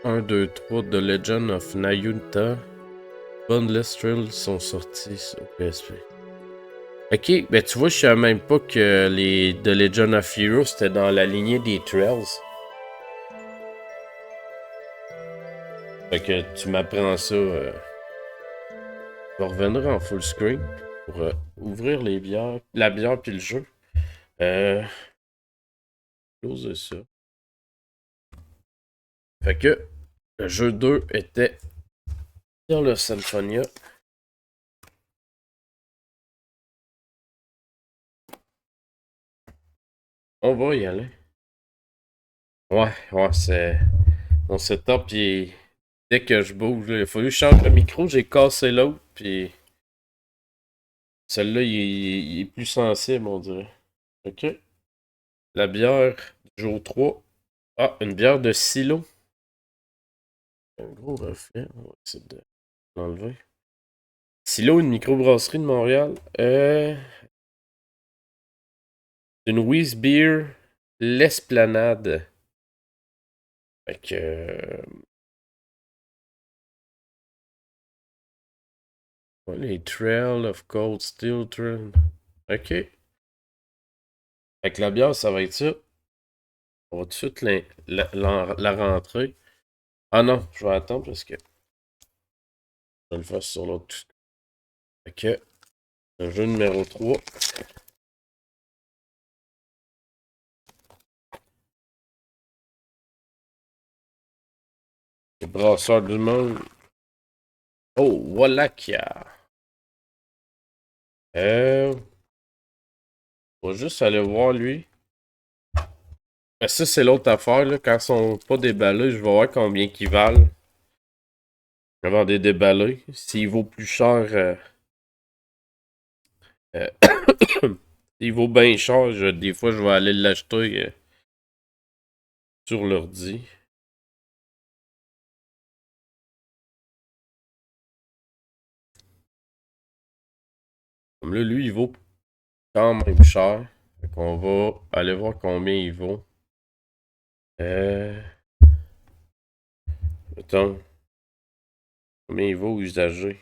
1, 2, 3 The Legend of Nayunta. Boundless Trails sont sortis sur PSP. Ok, ben tu vois, je savais même pas que les The Legend of Heroes c'était dans la lignée des Trails. Fait que tu m'apprends ça. Je vais revenir en full screen pour ouvrir les bières, la bière puis le jeu. Closer ça. Fait que le jeu 2 était dans le Symphonia. On va y aller. Ouais, c'est. Mon setup, dès que je bouge, il a fallu que je change le micro, j'ai cassé l'autre, puis celle-là, il est plus sensible, on dirait. Ok. La bière du jour 3. Ah, une bière de silo. Un gros reflet, on va essayer de l'enlever. Silo, une microbrasserie de Montréal. Une Wheeze Beer, l'Esplanade. Fait que. Les Trails of Cold Steel Trail. Ok. Fait que la bière, ça va être ça. On va tout de suite la rentrer. Ah non, je vais attendre parce que je vais le faire sur l'autre. Fait que. Le jeu numéro 3. Les brasseurs du monde. Oh, voilà qu'il y a. On va juste aller voir lui. Mais ça, c'est l'autre affaire, là. Quand ils sont pas déballés, je vais voir combien qu'ils valent. Avant de les déballer. S'il vaut plus cher. Euh, S'il vaut bien cher, des fois, je vais aller l'acheter sur l'ordi. Comme là, lui, il vaut quand même cher. Fait qu'on va aller voir combien il vaut. Attends. Combien il vaut usagé?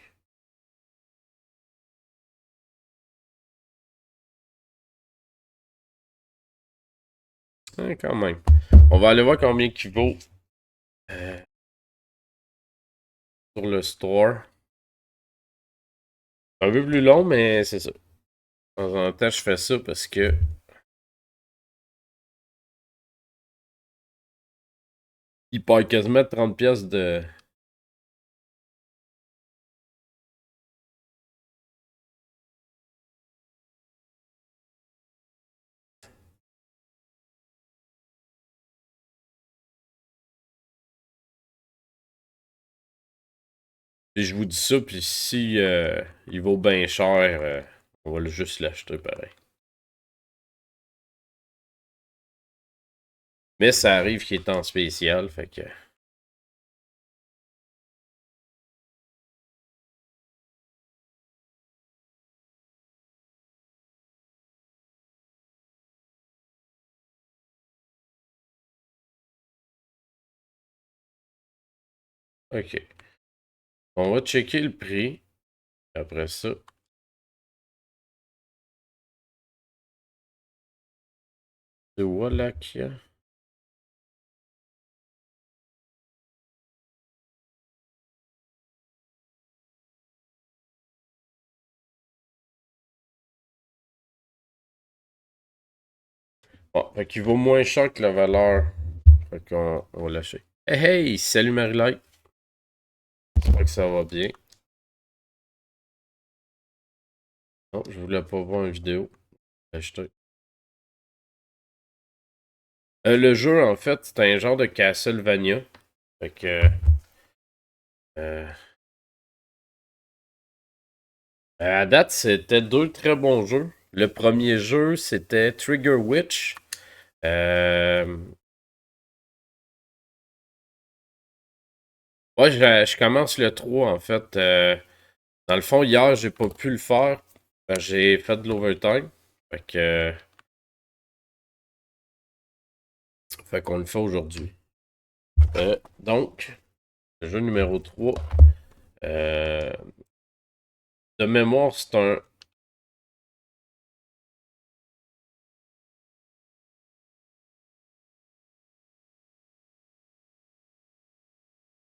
Quand même. On va aller voir combien il vaut euh, sur le store. Un peu plus long, mais c'est ça. De temps en temps, je fais ça parce que il perd quasiment 30 pièces de. Et je vous dis ça, puis si il vaut bien cher, on va juste l'acheter pareil. Mais ça arrive qu'il est en spécial, fait que. Ok. On va checker le prix. Après ça. C'est Wallachia. Bon, fait qu'il vaut moins cher que la valeur. Fait qu'on va lâcher. Hey, hey! Salut Marie-Light! J'espère que ça va bien. Non, je voulais pas voir une vidéo. Acheter. Le jeu, en fait, c'est un genre de Castlevania. Fait que. Euh, à date, c'était deux très bons jeux. Le premier jeu, c'était Trigger Witch. Euh, Ouais, je commence le 3 en fait. Dans le fond, hier, j'ai pas pu le faire. J'ai fait de l'overtime. Fait que. Fait qu'on le fait aujourd'hui. Donc, le jeu numéro 3. De mémoire, c'est un...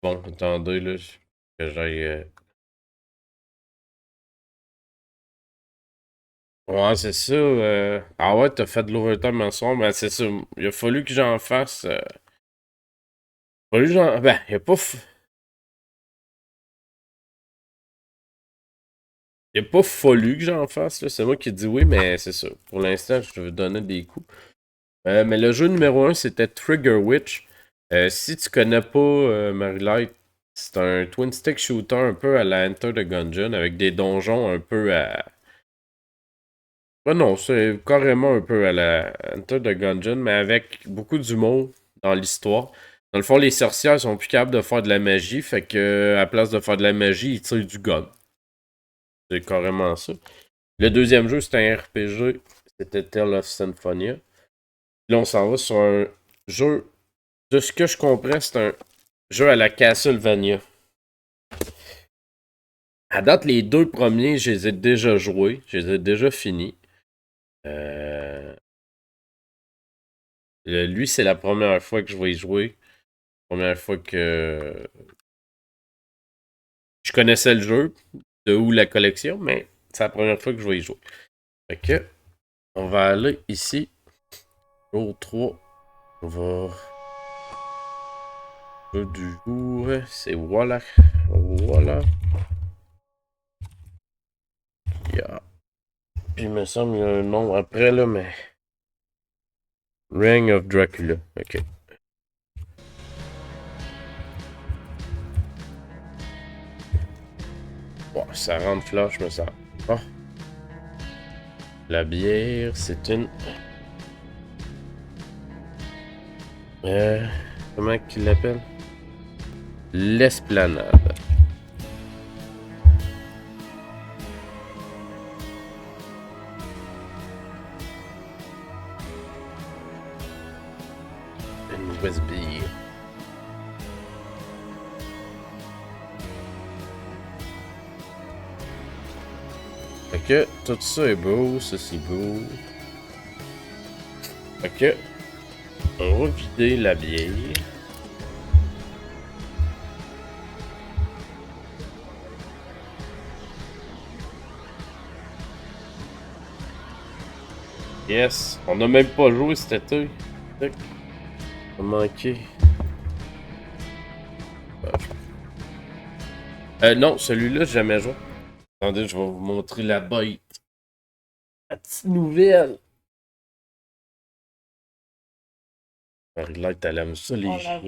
Bon, attendez, là, que j'aille... Ouais, c'est ça. Ah ouais, t'as fait de l'overtime un soir, mais c'est ça. Il a fallu que j'en fasse... fallu que j'en... Ben, il a pas... Il a pas fallu que j'en fasse, là. C'est moi qui dis oui, mais c'est ça. Pour l'instant, je veux donner des coups. Mais le jeu numéro 1, c'était Trigger Witch. Si tu connais pas Marylight, c'est un twin stick shooter un peu à la Enter the Gungeon avec des donjons un peu à... Ouais, non, c'est carrément un peu à la Enter the Gungeon, mais avec beaucoup d'humour dans l'histoire. Dans le fond, les sorcières sont plus capables de faire de la magie, fait que à la place de faire de la magie, ils tirent du gun. C'est carrément ça. Le deuxième jeu, c'était un RPG, c'était Tale of Symphonia. Là, on s'en va sur un jeu. De ce que je comprends, c'est un jeu à la Castlevania. À date, les deux premiers, je les ai déjà joués. Je les ai déjà finis. Lui, c'est la première fois que je vais y jouer. Première fois que je connaissais le jeu, de où la collection, mais c'est la première fois que je vais y jouer. Fait que, on va aller ici. Jour 3. On va... Jeu du jour, c'est voilà. Voilà. Yeah. Puis il me semble qu'il y a un nom après, là, mais... Reign of Dracula. Ok. Bon, ça rentre flash, mais ça... Oh. La bière, c'est une... comment qu'il l'appelle? L'Esplanade. Une USB. Fait que tout ça est beau, ça c'est beau. Fait que on va vider la bière. Yes, on n'a même pas joué cet été. On a manqué. Non, celui-là, j'ai jamais joué. Attendez, je vais vous montrer la bête. La petite nouvelle. Marie-Light, elle aime ça, les chiens.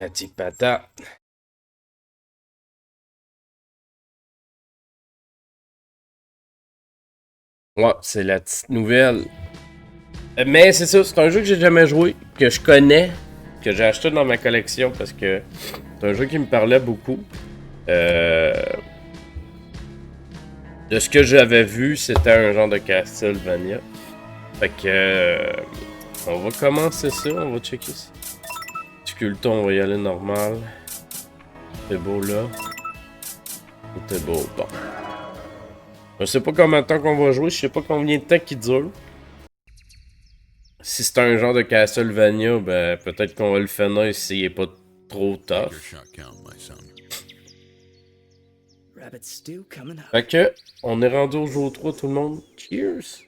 La petite patate. Ouais, c'est la petite nouvelle. Mais c'est ça, c'est un jeu que j'ai jamais joué, que je connais, que j'ai acheté dans ma collection parce que c'est un jeu qui me parlait beaucoup. De ce que j'avais vu, c'était un genre de Castlevania. Fait que on va commencer ça, on va checker ça. Difficulté, on va y aller normal. C'est beau là. Tout est beau, bon. Je sais pas combien de temps qu'on va jouer, je sais pas combien de temps qu'il dure. Si c'est un genre de Castlevania, ben peut-être qu'on va le finir s'il est pas trop tough. Fait que, on est rendu au jour 3 tout le monde. Cheers!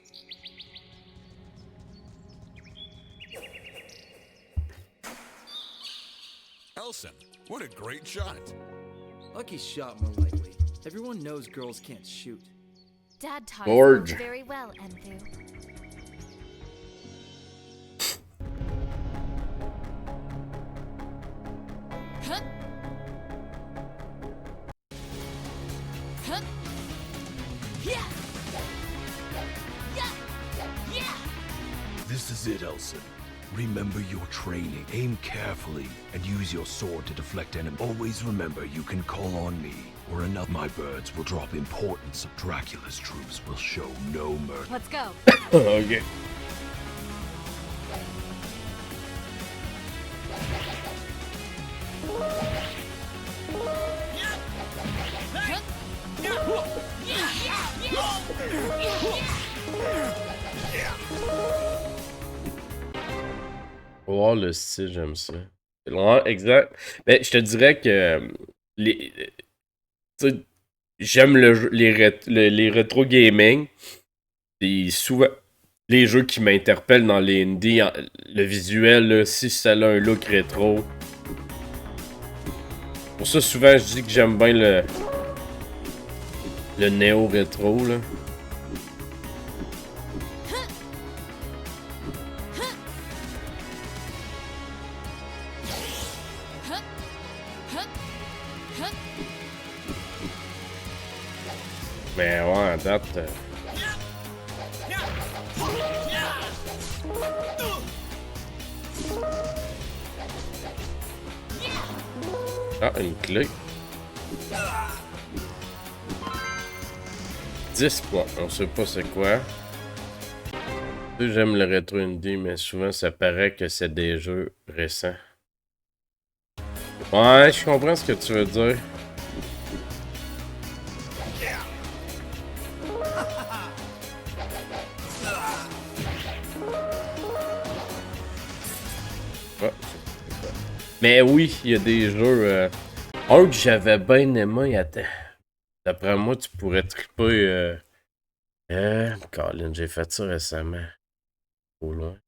Elson, what a great shot. Lucky shot, more likely. Everyone knows girls can't shoot. Dad taught Gorge. us very well, Enthu. Huh? Huh? Yeah! Yeah! Yeah! This is it, Elson. Remember your training. Aim carefully and use your sword to deflect enemies. Always remember you can call on me, or enough my birds will drop importance. Dracula's troops will show no mercy. Let's go. Ok. Oh, le style, j'aime ça. Ouais, exact. Mais je te dirais que les, tu sais, j'aime les rétro gaming. Et souvent, les jeux qui m'interpellent dans les indies, le visuel, là, si ça a un look rétro. Pour ça, souvent, je dis que j'aime bien le néo-rétro, là. Mais ouais, à date... Ah, une clé. 10 points. On sait pas c'est quoi. J'aime le rétro indie, mais souvent ça paraît que c'est des jeux récents. Ouais, je comprends ce que tu veux dire. Ah. Mais oui, il y a des jeux. Un que j'avais bien aimé, attends. D'après moi, tu pourrais triper. Colin, j'ai fait ça récemment. Trop loin.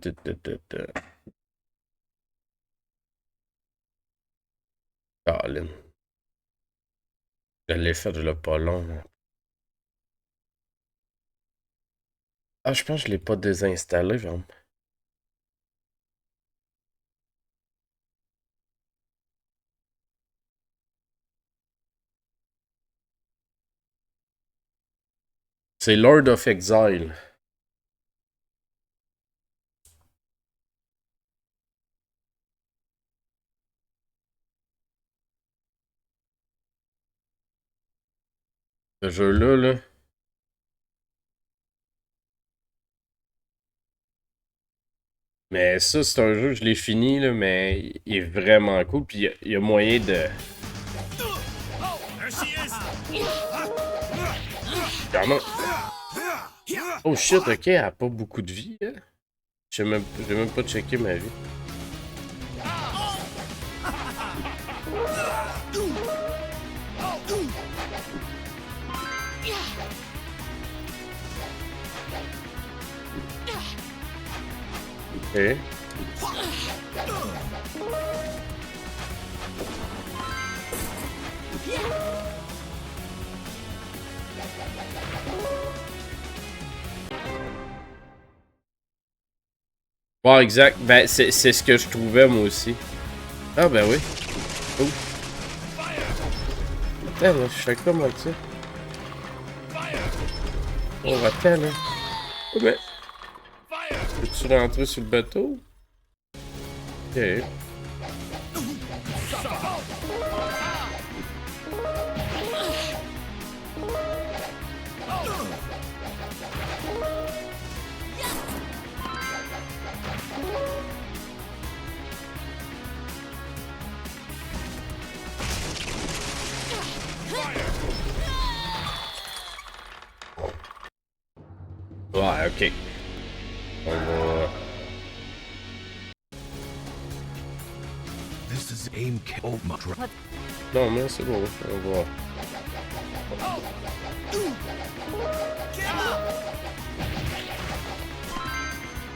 Tut, tut, tut, tut. Colin. Je l'ai fait, je l'ai pas long. Là. Ah, je pense que je l'ai pas désinstallé, vraiment. C'est Lord of Exile. Ce jeu-là, là. Mais ça, c'est un jeu, je l'ai fini, là, mais il est vraiment cool. Puis il y a moyen de. Comment? Oh shit, ok, elle a pas beaucoup de vie, hein? J'ai même pas checké ma vie. Ok. Bon, exact. Ben, c'est ce que je trouvais, moi aussi. Ah, ben oui. Oh. Attends, là, je fais comment avec ça? Oh, attends, là. Oh, ben. Peux-tu rentrer sur le bateau? Ok. Ouais, ok. On va... This is aim oh my Non, mais c'est bon, on va...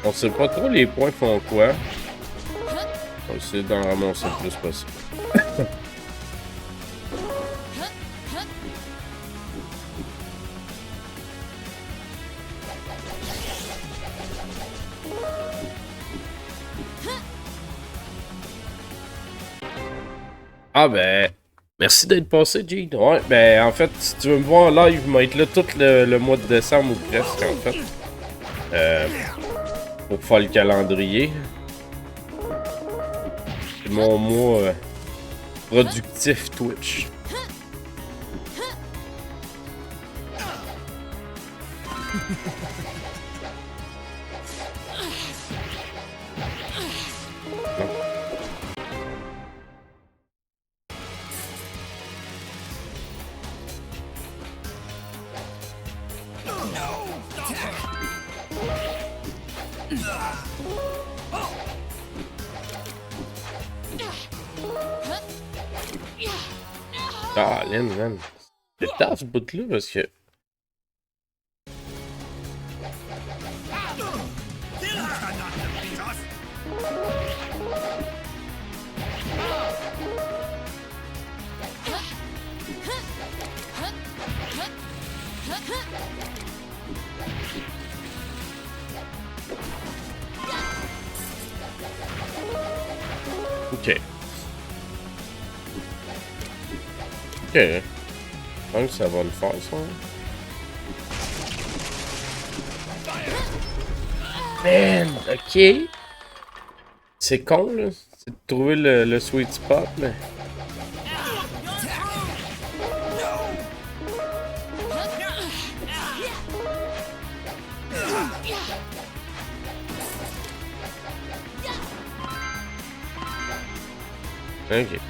On sait pas trop les points font quoi. On va essayer d'en ramasser le plus possible. Ah ben, merci d'être passé, Gene. Ouais, ben en fait, si tu veux me voir en live, je vais être là tout le mois de décembre ou presque, en fait. Pour faire le calendrier. C'est mon mois productif Twitch. Ah, Lynn, man. C'est tard ce bout-là parce que. Ok. Ok. Je pense que ça va le faire, ça. Man, ok. C'est con, là. C'est de trouver le sweet spot, mais. Ok.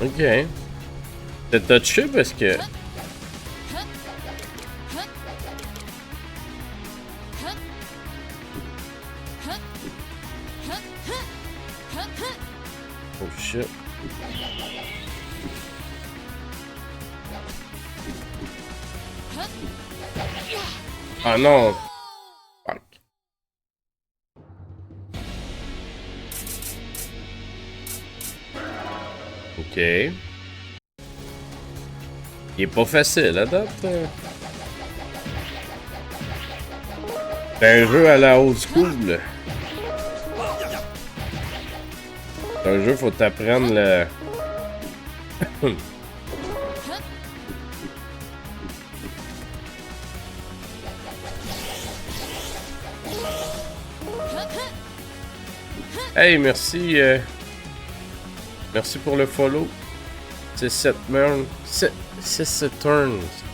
Ok. T'as touché parce que. Oh shit. Ah non! Fuck. Ok. Il est pas facile à date. C'est un jeu à la old school. C'est un jeu, faut t'apprendre le. Hey, merci. Merci pour le follow. C'est Saturns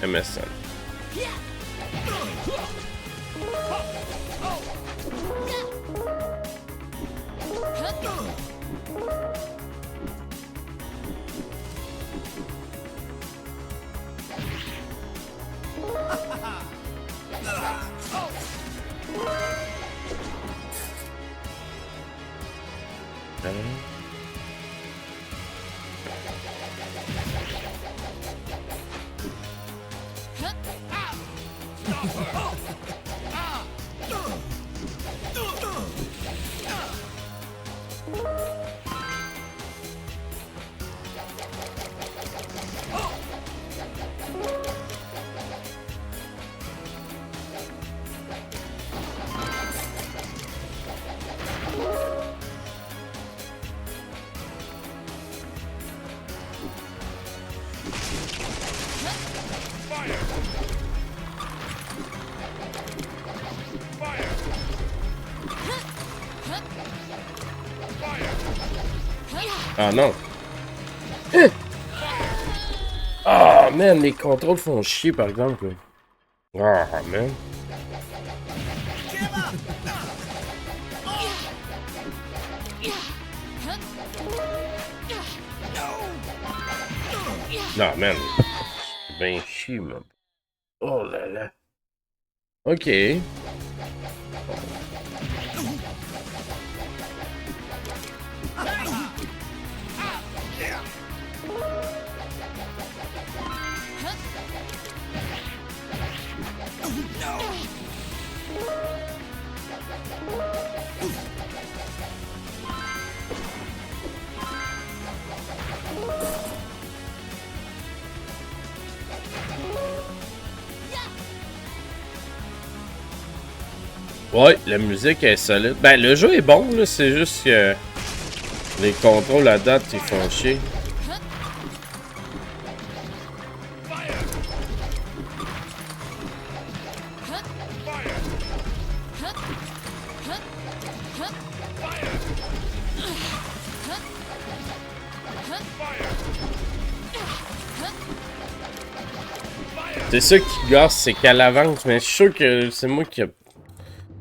MSN. Ah non. Ah man, les contrôles font chier par exemple. Ah man. Non man. C'est bien chier man. Oh là là. Ok. Ouais, la musique est solide. Ben, le jeu est bon, là, c'est juste que les contrôles à date, ils font chier. C'est ça qui gosse, c'est qu'à l'avance, mais je suis sûr que c'est moi qui... Je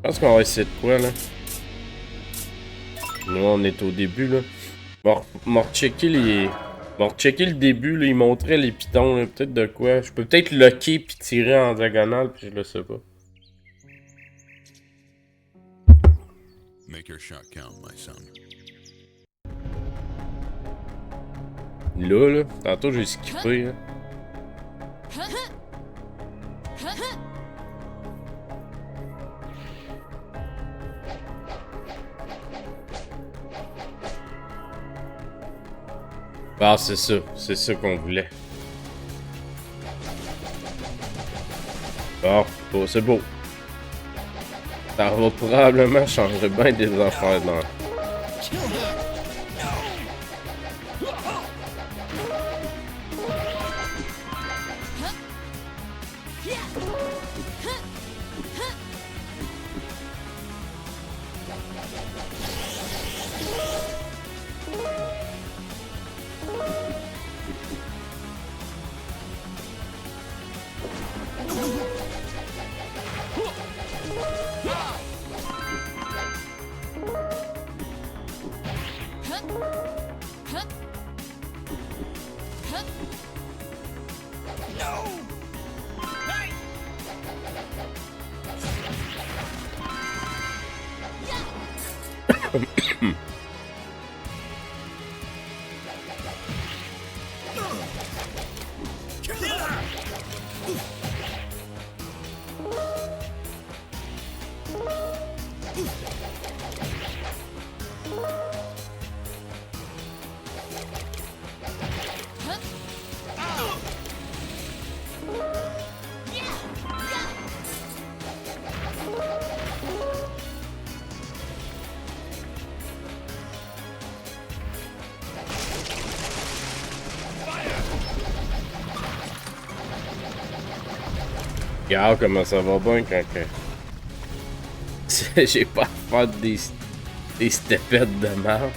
pense qu'on va essayer de quoi, là. Nous, on est au début, là. M'en rechecker les... M'en rechecker le début, là, il montrait les pitons, là, peut-être de quoi. Je peux peut-être locker puis tirer en diagonale, puis je le sais pas. Make your shot count, my son. Là, tantôt j'ai skippé, là. Ah, c'est ça qu'on voulait. Bon, c'est beau. Ça va probablement changer bien des affaires dans... Regarde comment ça va bien quand que... J'ai pas à faire des stepettes de merde.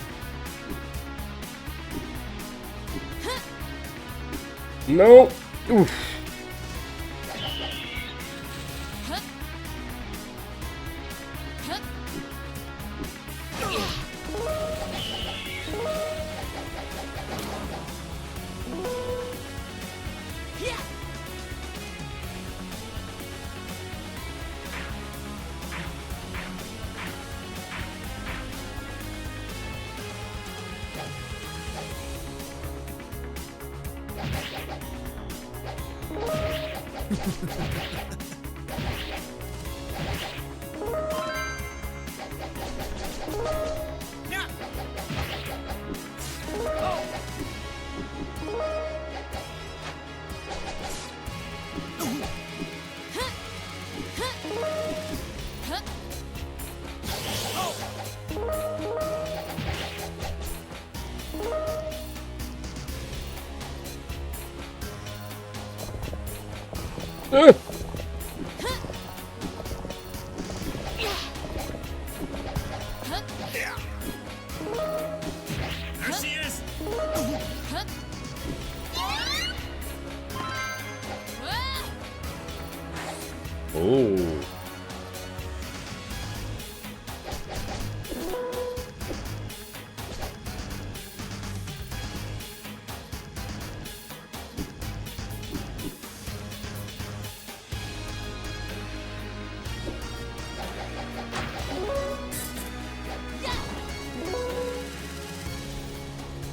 Non! Ouf! Oh!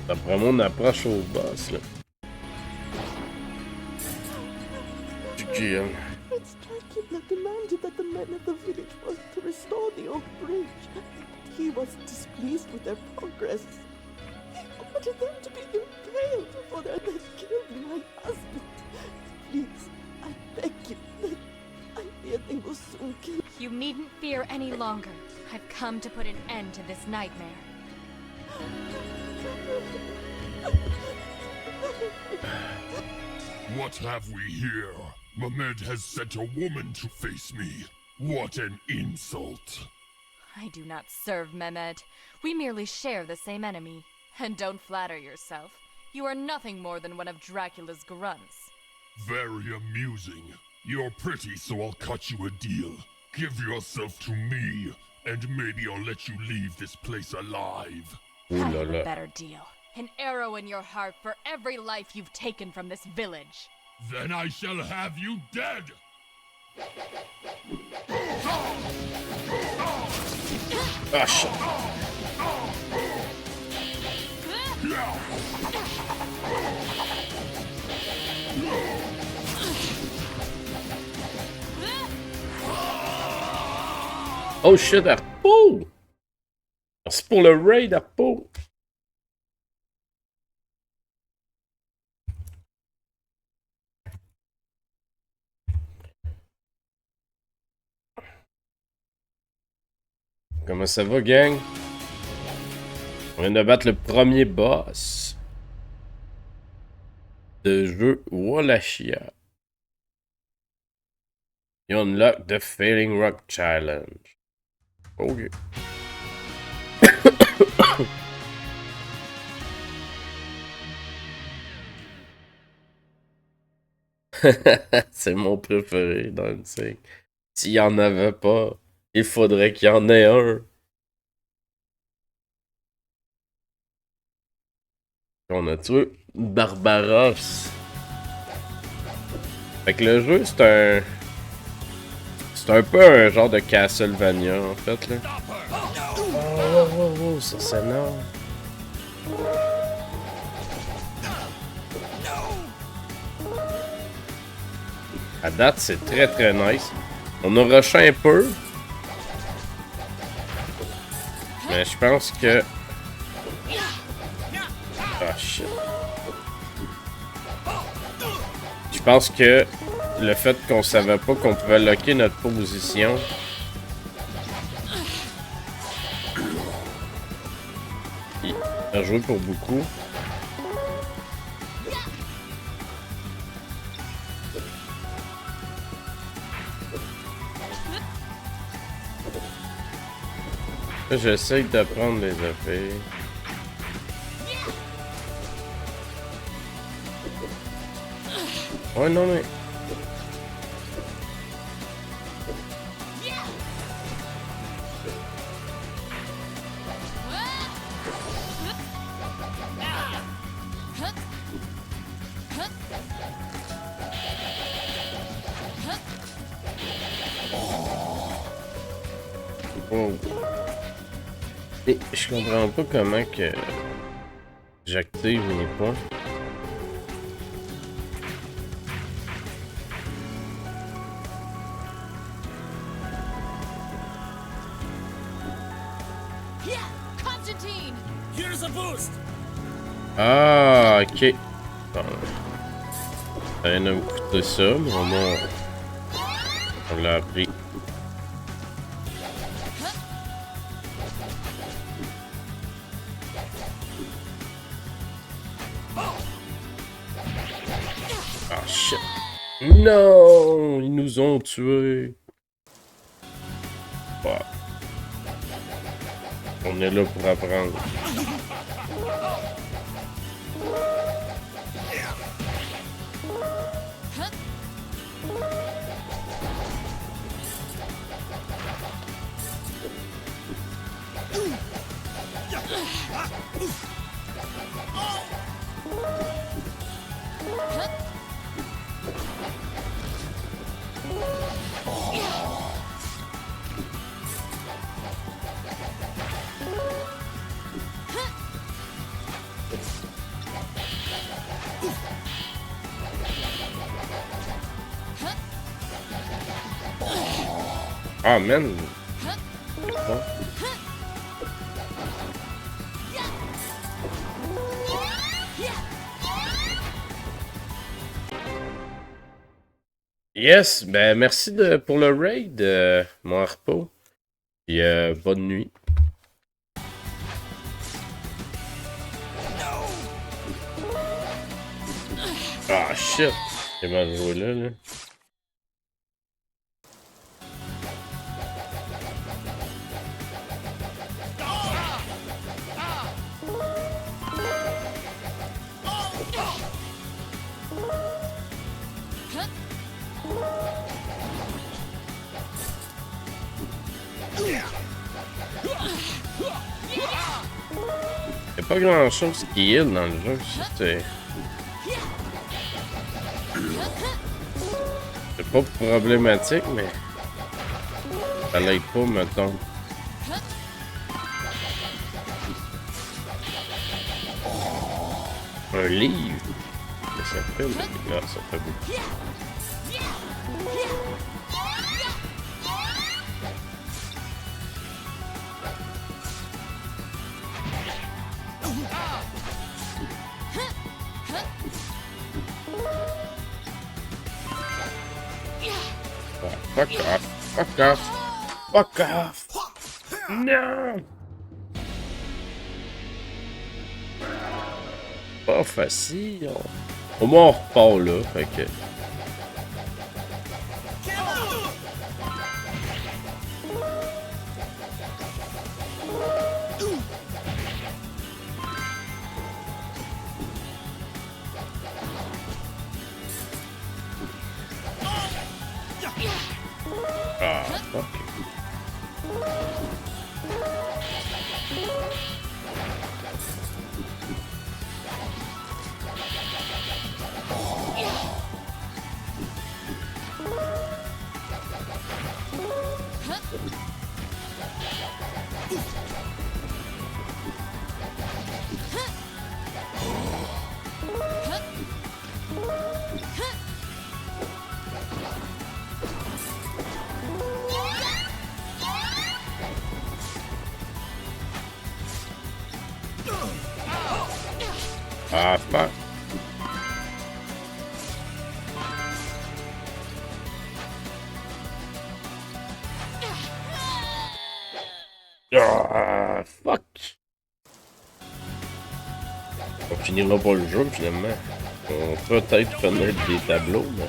D'après moi, on approche au boss, là. GM. Prince Dracula demanded that the men of the village work to restore the old bridge. He was displeased with their progress. He ordered them to be impaled before they killed my husband. Please, I beg you, I fear they will soon kill. You needn't fear any longer. I've come to put an end to this nightmare. What have we here? Mehmed has sent a woman to face me. What an insult. I do not serve Mehmed. We merely share the same enemy. And don't flatter yourself. You are nothing more than one of Dracula's grunts. Very amusing. You're pretty, so I'll cut you a deal. Give yourself to me, and maybe I'll let you leave this place alive. I Ooh la have a la. better deal. An arrow in your heart for every life you've taken from this village. Then I shall have you dead! Ah, shit. Oh shit, Harpo! C'est pour le raid, Harpo! Comment ça va, gang? On vient de battre le premier boss de jeu Wallachia. You unlock the Failing Rock Challenge. Ok. C'est mon préféré dans le 5. S'il y en avait pas, il faudrait qu'il y en ait un. On a tué Barbaros. Fait que le jeu, c'est un... C'est un peu un genre de Castlevania, en fait, là. Oh, ça s'énerve. À date, c'est très très nice. On a rushé un peu. Mais je pense que... Ah shit. Je pense que le fait qu'on savait pas qu'on pouvait locker notre position... Il a joué pour beaucoup. Là, j'essaye d'apprendre les affaires. Ouais, non, mais... Oh. Et je comprends pas comment que j'active mes points. Ah, ok. Bon. Ça vient de me coûter ça, mais au moins on l'a appris. Ah shit. Non, ils nous ont tués. Bon. On est là pour apprendre. Ah, man! Bon. Yes! Ben, merci pour le raid, mon harpo. Puis, bonne nuit. Ah, shit! J'ai mal joué là. Y'a pas grand chose qui heal dans le jeu, c'est pas problématique, mais ça l'aide pas, mettons. Un livre? Qu'est-ce que ça fait? Ah, ça fait beaucoup. Fuck off. Fuck off. Fuck off. Non. Pas facile. Au moins on repart là. Fait que... Ah, fuck. Ah, fuck. Ah, fuck. On finira pas le jeu, finalement. On peut peut-être connaître des tableaux, mais...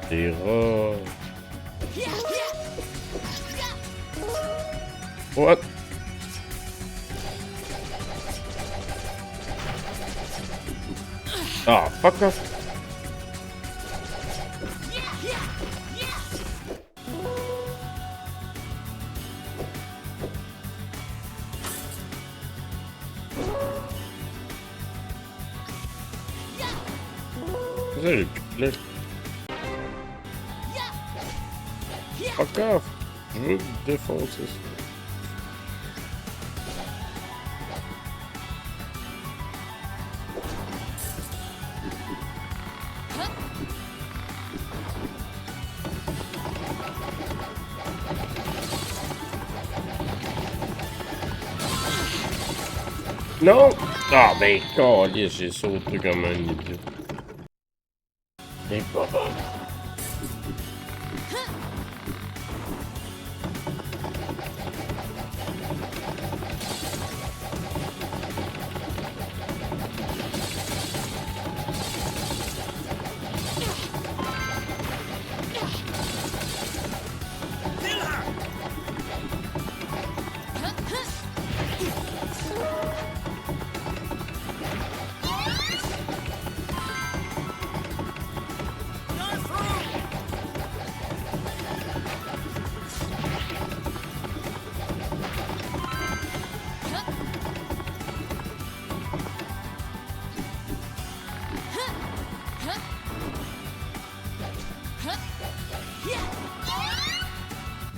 Des rats. What? Ah, fuck off. Là. Fuck off. Je veux défoncer ça. Non! Ah ben, calisse, j'ai sauté comme un idiot. Et baba.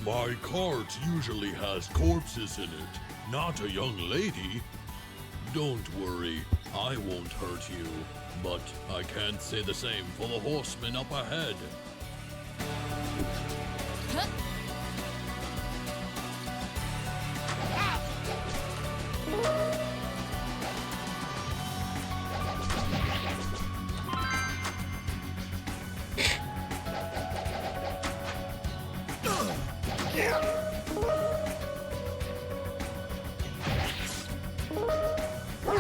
My cart usually has corpses in it, not a young lady. Don't worry, I won't hurt you. But I can't say the same for the horsemen up ahead.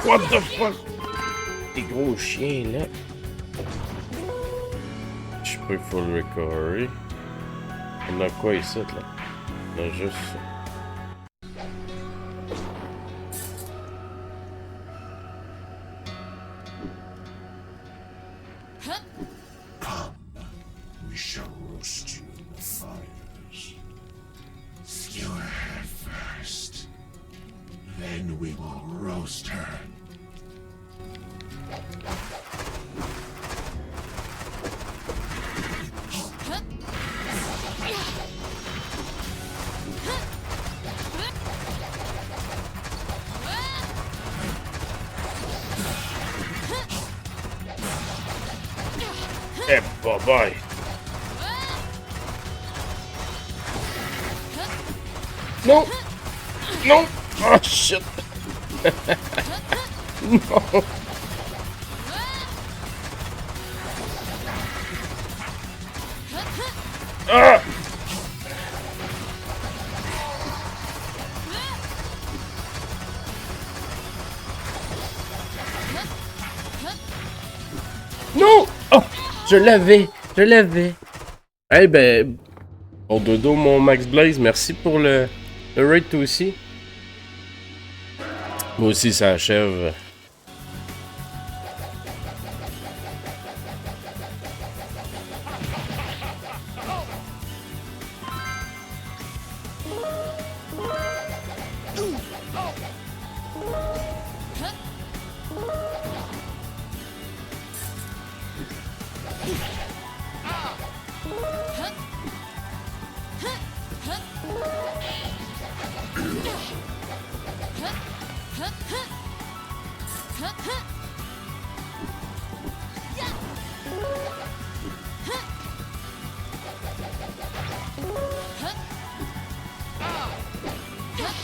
What the fuck? Les gros chiens là. Je suis pas full recovery. On a quoi ici là? On a juste ça. We shall roast you in the fires. Skewer her first. Then we will roast her. Eh, bye bye. Non! Non! Oh shit! Non! Ah! Non! Oh! Je l'avais! Je l'avais! Eh ben... Bon dodo, mon Max Blaze, merci pour le raid toi aussi. Moi aussi, ça achève.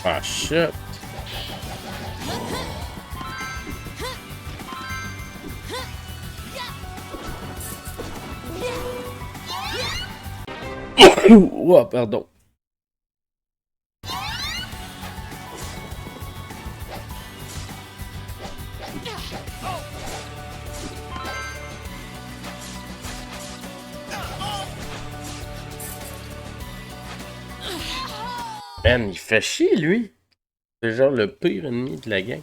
Ah shit! Oh, pardon. Man, il fait chier, lui. C'est genre le pire ennemi de la gang.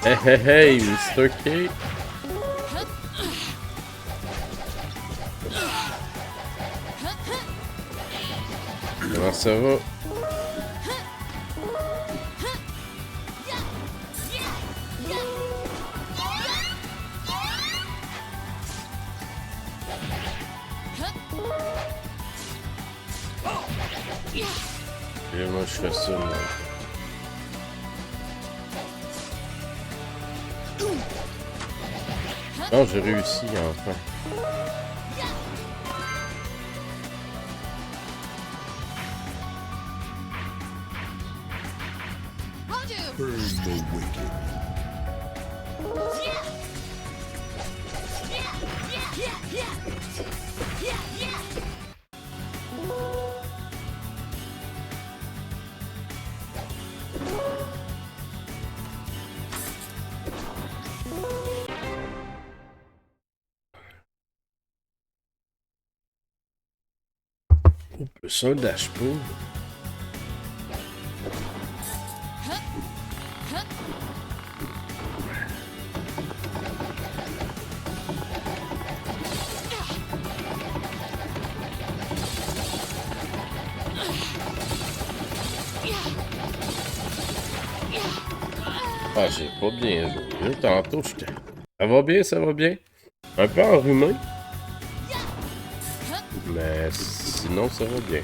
Hey, hey, hey, Mr. K. Comment ça va? Et moi, je fais ça, moi. Non, j'ai réussi, enfin. Burn the wicked. Oh, plus un dash pool. Ah, j'ai pas bien joué. Tantôt, j'étais... Ça va bien, ça va bien. Un peu enrhumé. Mais sinon, ça va bien.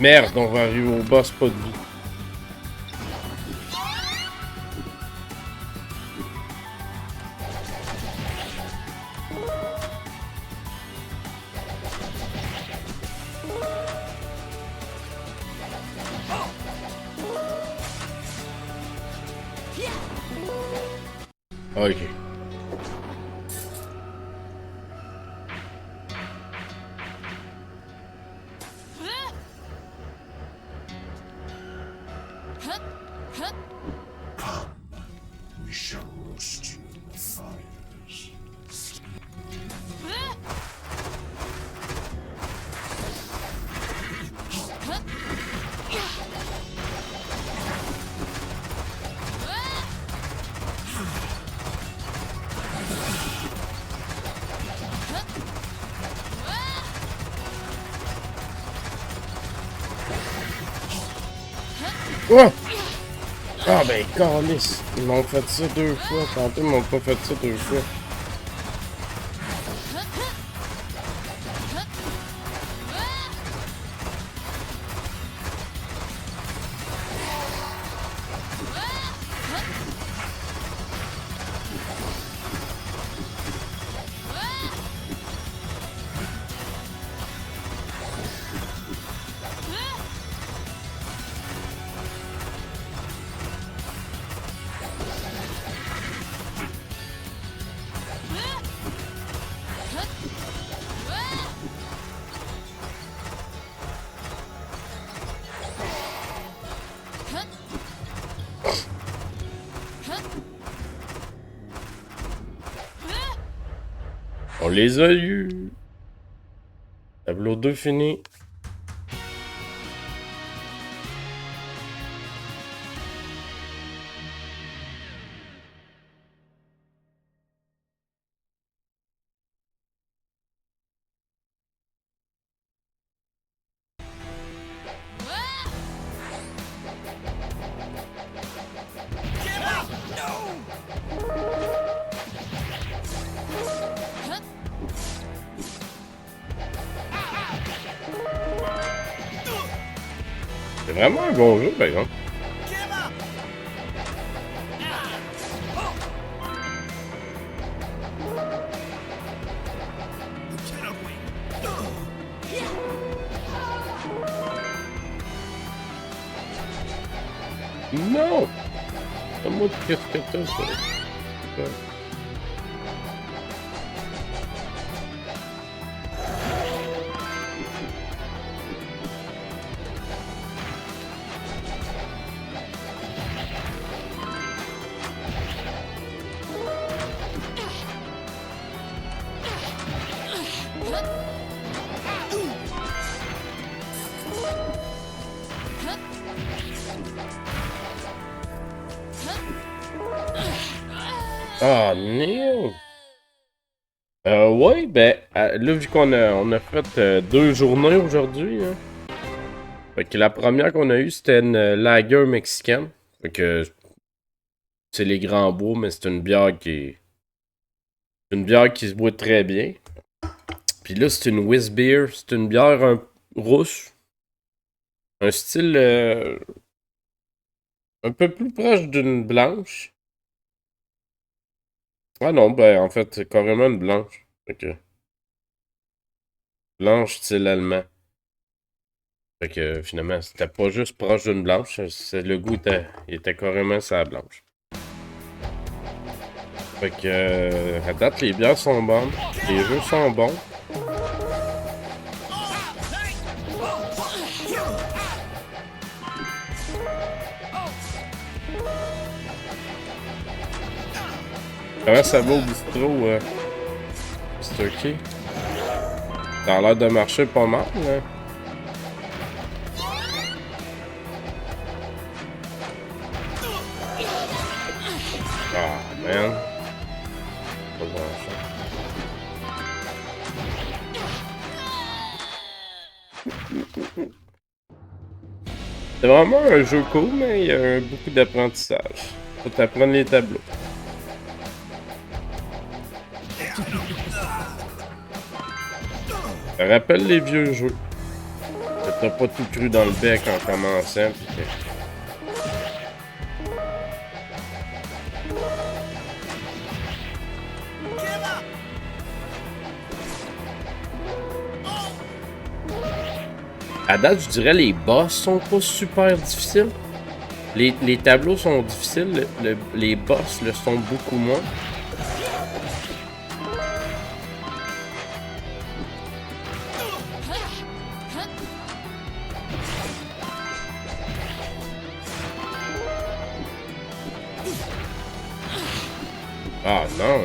Merde, on va arriver au boss, pas de vie. Ok. We shall roast you in the fires. Oh! Ah ben, câlisse! Ils m'ont fait ça 2 fois. Tantôt, ils m'ont pas fait ça 2 fois. On les a eus! Tableau 2 fini. C'est vraiment un bon jeu, par exemple. Non! C'est moi qui qu'est-ce que t'as, ça? C'est quoi? Ah, Neil! Ouais, ben, là, vu qu'on a fait 2 journées aujourd'hui, hein. Fait que la première qu'on a eue, c'était une lager mexicaine. Fait que c'est les Grands Bois, mais c'est une bière qui se boit très bien. Puis là, c'est une Whiz Beer. C'est une bière rousse. Un style un peu plus proche d'une blanche. Ah non, ben en fait, c'est carrément une blanche. Fait que blanche style allemand. Fait que finalement, c'était pas juste proche d'une blanche. Le goût il était carrément sa blanche. Fait que à date, les bières sont bonnes. Les jeux sont bons. Comment ça va au bistrot, Mr. Key? Ça a l'air de marcher pas mal, hein? Ah, man. Pas grand-chose. C'est vraiment un jeu cool, mais il y a beaucoup d'apprentissage. Faut t'apprendre les tableaux. Ça rappelle les vieux jeux. Que t'as pas tout cru dans le bec en commençant, pis que... À date, je dirais les boss sont pas super difficiles. Les tableaux sont difficiles, les boss le sont beaucoup moins. Ah non!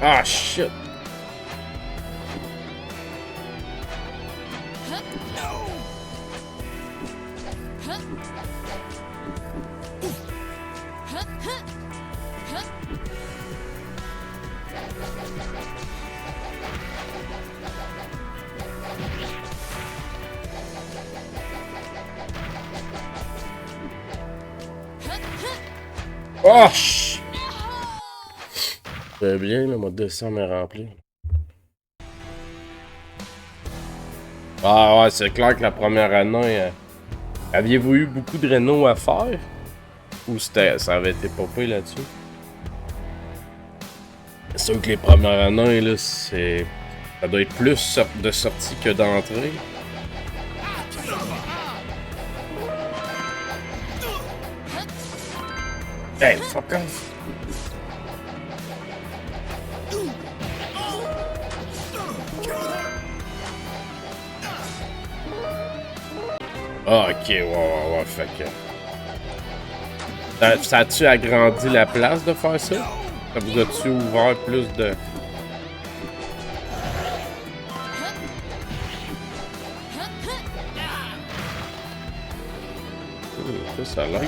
Ah shit! Oh shit! C'est bien, le mode 200 est rempli. Ah ouais, c'est clair que la première année, aviez-vous eu beaucoup de rénaux à faire? Ou ça avait été popé là-dessus? C'est sûr que les premières années, là, ça doit être plus de sorties que d'entrées. Hey, fuck off! Ah, ok, ouais, fait que... Ça a-tu agrandi la place de faire ça? Ça vous a-tu ouvert plus de... Ça a l'air bon.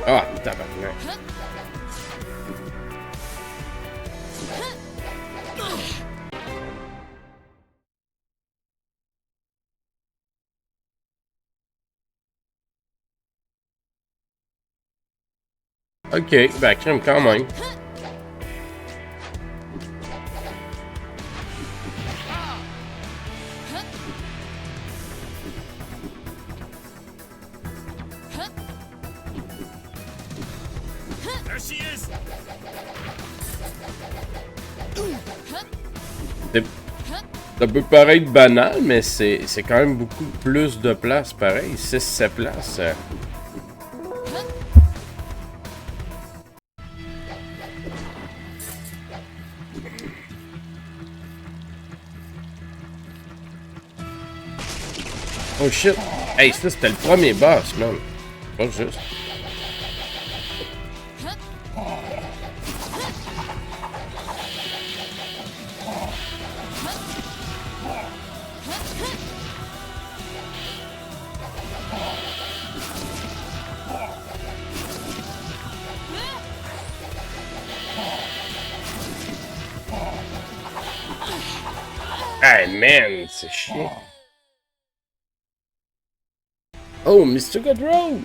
Ah, tabarnak. Ok, ben crème quand même. Ça peut paraître banal, mais c'est quand même beaucoup plus de place, pareil. 6-7 places. Oh shit! Hey, ça c'était le premier boss, man. Pas juste. Hey man, c'est chiant. Oh, Mr. Godrow!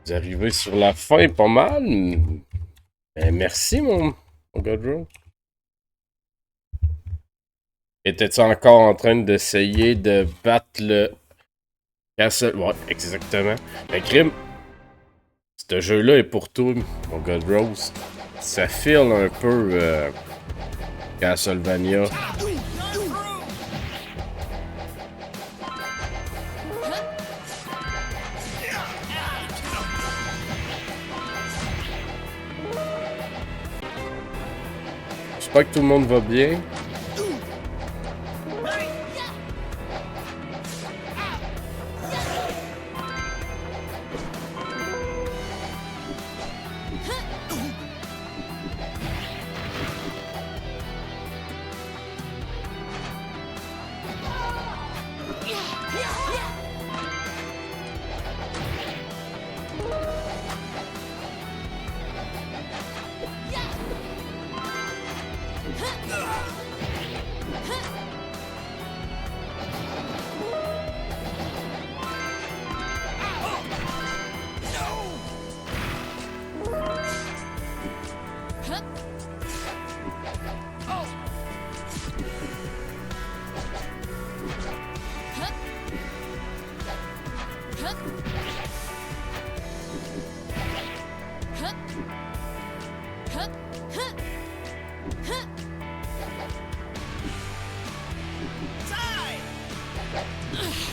Vous arrivez sur la fin pas mal. Ben, merci, mon Godrow. Étais-tu encore en train d'essayer de battre le Castle? Ouais, exactement. Mais crime, ce jeu-là est pour toi, mon Godrow. Ça file un peu Castlevania. J'espère que tout le monde va bien.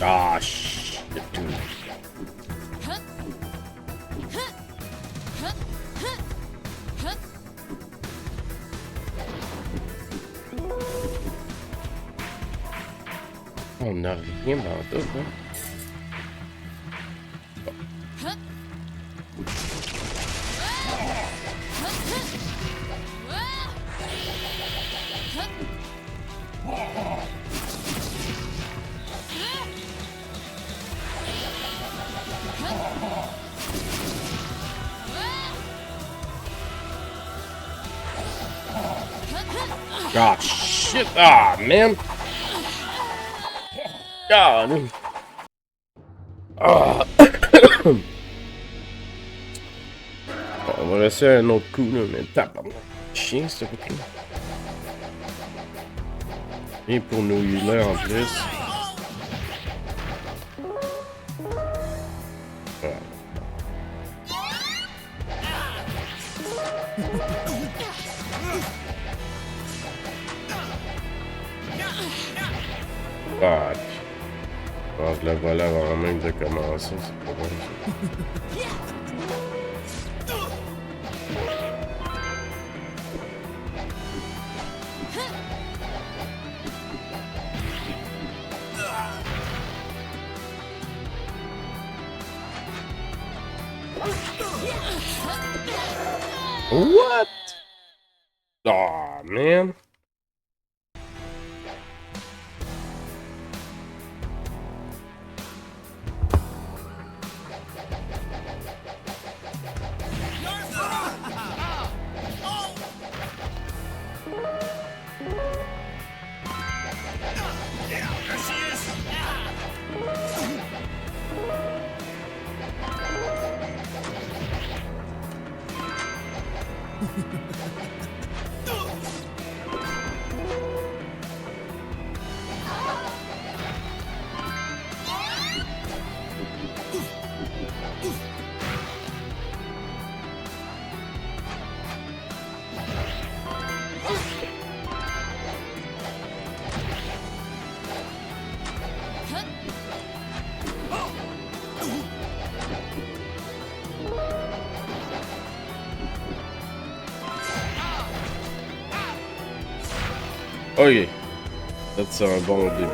Ah, shit, dude. On n'a rien dans tout, hein. Ah, shit! Ah, man! God! Ah! On va laisser un autre coup, là, mais tabarnak. Chien, ce coup-là. Et pour nous healer en plus. Voilà. Fuck. Oh, je la voilà avant même de commencer, c'est pas bon ça. What? Aw, man. Ok. Ça, c'est un bon début.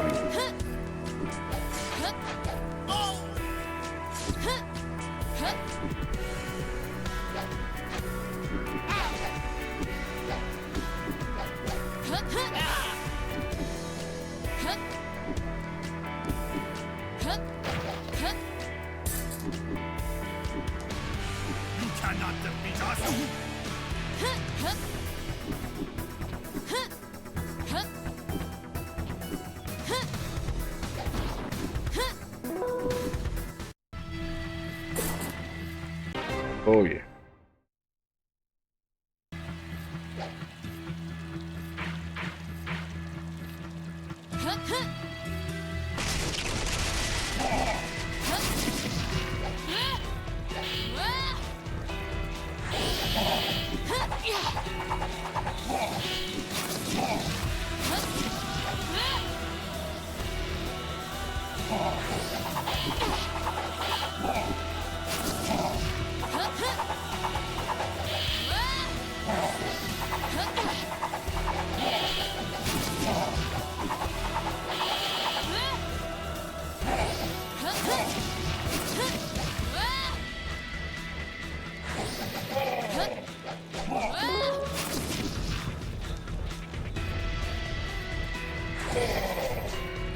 cannot defeat us! Oh yeah.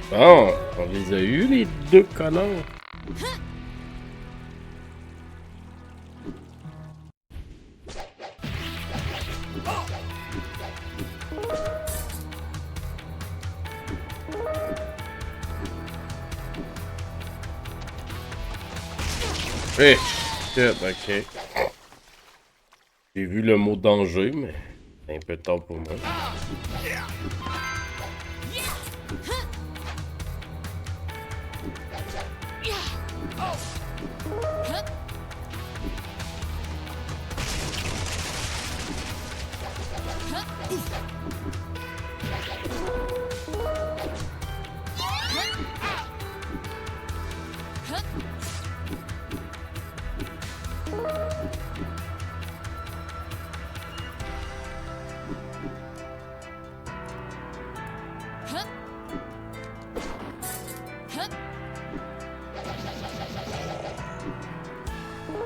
Bon, on les a eu les deux connards. Eh, shit, ok. J'ai vu le mot danger, mais c'est un peu tard pour moi.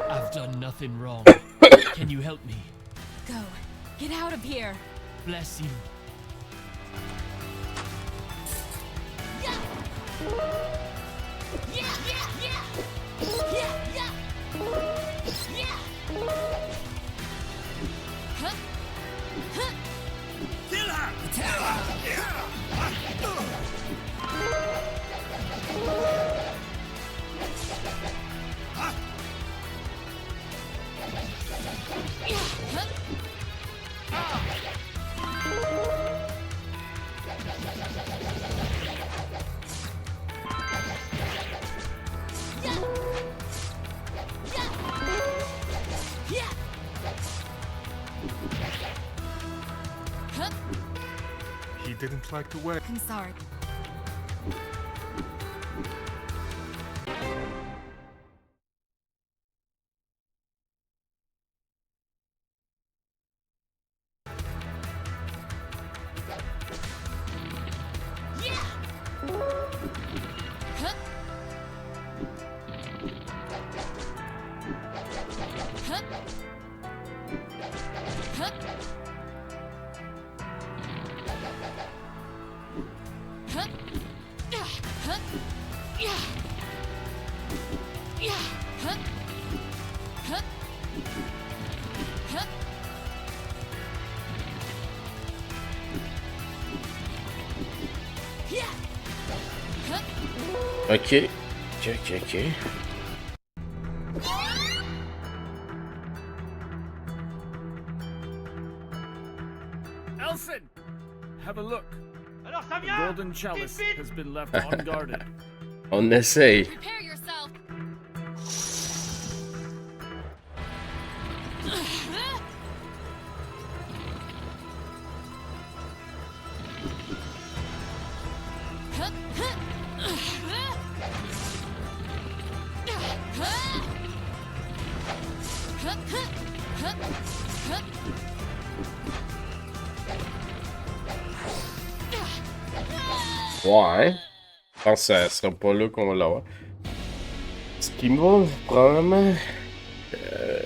I've done nothing wrong. Can you help me? Go. Get out of here. Bless you. He didn't like the way. I'm sorry. Ok. Ok. Elson! Have a look. The golden chalice has been left unguarded. On essaye. Prepare yourself. Ouais. Je pense que ça sera pas là qu'on va l'avoir. Ce qui va probablement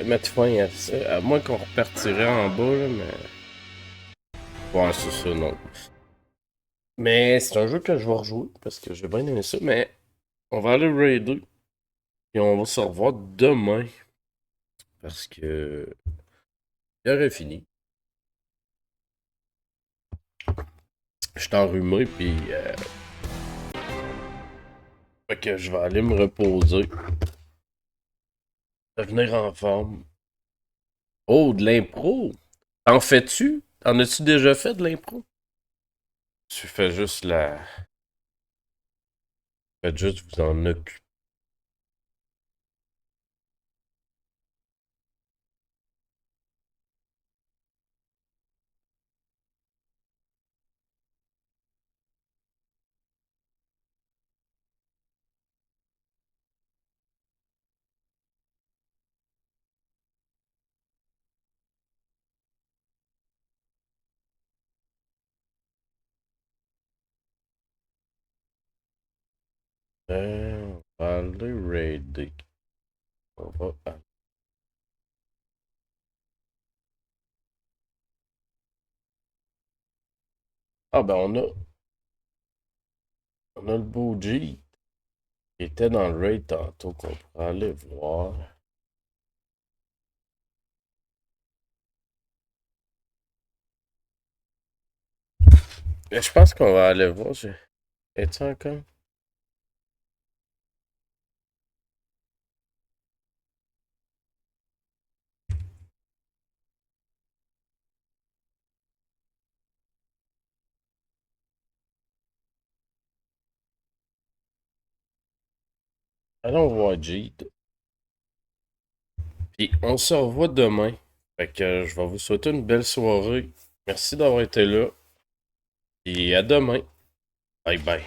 mettre fin à ça. À moins qu'on repartirait en bas, là, mais. Ouais, c'est ça, non. Mais c'est un jeu que je vais rejouer parce que j'ai bien aimé ça. Mais on va aller raider. Et on va se revoir demain parce que il aurait fini. Je suis enrhumé, puis fait que je vais aller me reposer. Revenir en forme. Oh, de l'impro! T'en fais-tu? En as-tu déjà fait de l'impro? Tu fais juste la... Faites juste vous en occuper. On va aller raider. On va aller. Ah ben on a le beau G qui était dans le raid tantôt qu'on pourrait aller voir. Mais je pense qu'on va aller voir. Es-tu encore? Allons voir Jeet. Puis on se revoit demain. Fait que je vais vous souhaiter une belle soirée. Merci d'avoir été là. Et à demain. Bye bye.